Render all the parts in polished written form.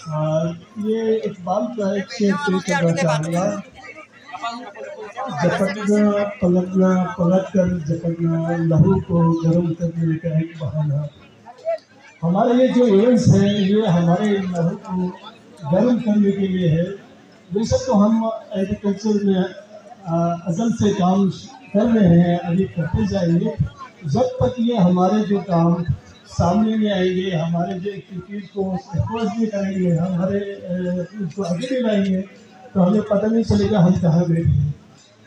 یہ اقبال کا ایک شعر پیش کرنا چاہوں گا۔ جھپٹنا پلٹنا پلٹ کر جھپٹنا لہو کو گرم کرنے کا ایک بہانہ۔ ہمارے یہ جو ایونٹس ہیں یہ ہمارے لہو کو گرم کرنے کے لیے ہے۔ بے شک تو ہم ایگریکلچر میں ازل سے کام کر رہے ہیں، ابھی کرتے جائیں گے جب تک یہ ہمارے جو کام سامنے نہیں آئیں گے، ہمارے جو ایکٹیویٹیز کو ایکسپوز نہیں کریں گے، ہمارے اس کو آگے نہیں لائیں گے تو ہمیں پتہ نہیں چلے گا ہم کہاں بیٹھے ہیں۔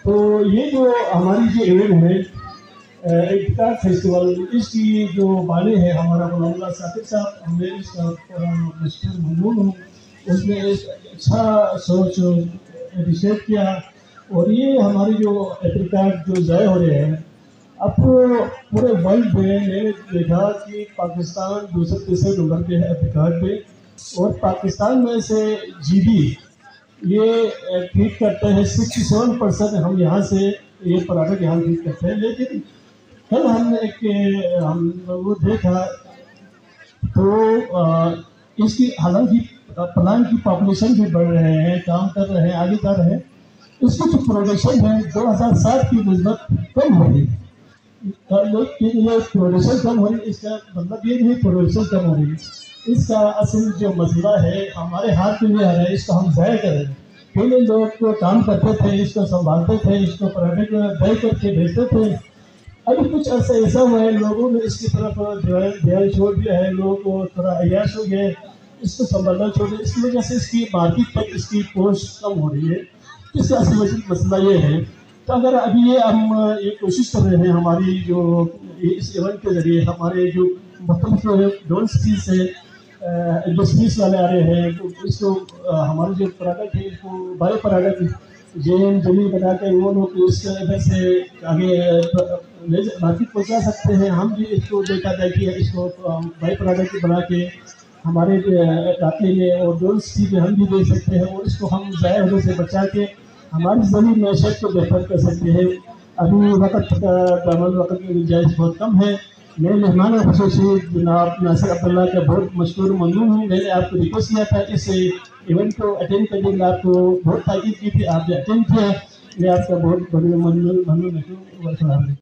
تو یہ جو ہماری جو ایونٹ ہے ارتقاء فیسٹیول، اس کی جو بانی ہے ہمارا غلام اللہ ثاقب صاحب، ہم نے اس کا مشکور ممنون ہوں۔ اس نے ایک اچھا سوچ اپریشیٹ کیا، اور یہ ہماری جو ارتقاء جو ضائع ہو رہے ہیں اب پورے ورلڈ میں نے دیکھا کہ پاکستان دوسرے تیسرے نمبر پہ ہے ارتقاء پہ، اور پاکستان میں سے جی ڈی یہ ٹریٹ کرتے ہیں 67% ہم یہاں سے یہ پروڈکٹ یہاں ٹریٹ کرتے ہیں۔ لیکن کل ہم نے ہم وہ دیکھا تو اس کی حالانکہ پلانٹ کی پاپولیشن بھی بڑھ رہے ہیں، کام کر رہے ہیں، آگے کر رہے ہیں، اس کی جو پروڈکشن ہے 2007 کی نسبت کم ہو رہی ہے۔ یہ پروڈکشن کم ہو رہی ہے، اس کا مطلب یہ نہیں پروڈکشن کم ہو رہی ہے، اس کا اصل جو مسئلہ ہے ہمارے ہاتھ میں نہیں آ رہا ہے، اس کو ہم ضائع کر رہے ہیں۔ پہلے لوگ کو کام کرتے تھے، اس کو سنبھالتے تھے، اس کو پروڈکٹ دے کر کے بھیجتے تھے۔ ابھی کچھ عرصہ ایسا ہوا ہے لوگوں نے اس کی طرف دھیان چھوڑ دیا ہے، لوگوں کو تھوڑا عیاش ہو گیا ہے، اس کو سنبھالنا چھوڑ دیا، اس کی وجہ سے اس کی مارکیٹ تک اس کی پہنچ کم ہو رہی ہے۔ اس کا اصل مسئلہ یہ ہے۔ تو اگر ابھی یہ ہم یہ کوشش کر رہے ہیں ہماری جو اس ایونٹ کے ذریعے ہمارے جو مختلف ڈون سٹیز سے انڈسٹریز والے آ رہے ہیں، اس کو ہمارے جو پروڈکٹ ہے اس کو بائی پروڈکٹ زمین بنا کے وہ لوگ اس ادھر سے آگے مارکیٹ پہنچا سکتے ہیں۔ ہم بھی اس کو دیکھا جائے کہ اس کو بائی پروڈکٹ بنا کے ہمارے علاقے میں اور ڈون سٹی میں ہم بھی دے سکتے ہیں، اور اس کو ہم ضائع ہونے سے بچا کے ہماری زمین معیشت کو بہتر کر سکتے ہیں۔ ابھی وقت کی گنجائش بہت کم ہے۔ میرے مہمان خصوصی جناب ناصر عبداللہ کا بہت مشکور ممنون ہوں۔ میں نے آپ کو ریکویسٹ کیا تھا اس ایونٹ کو اٹینڈ کرنے کے، آپ کو بہت تاکید کی تھی، آپ نے اٹینڈ کیا، میں آپ کا بہت ممنون ہوں۔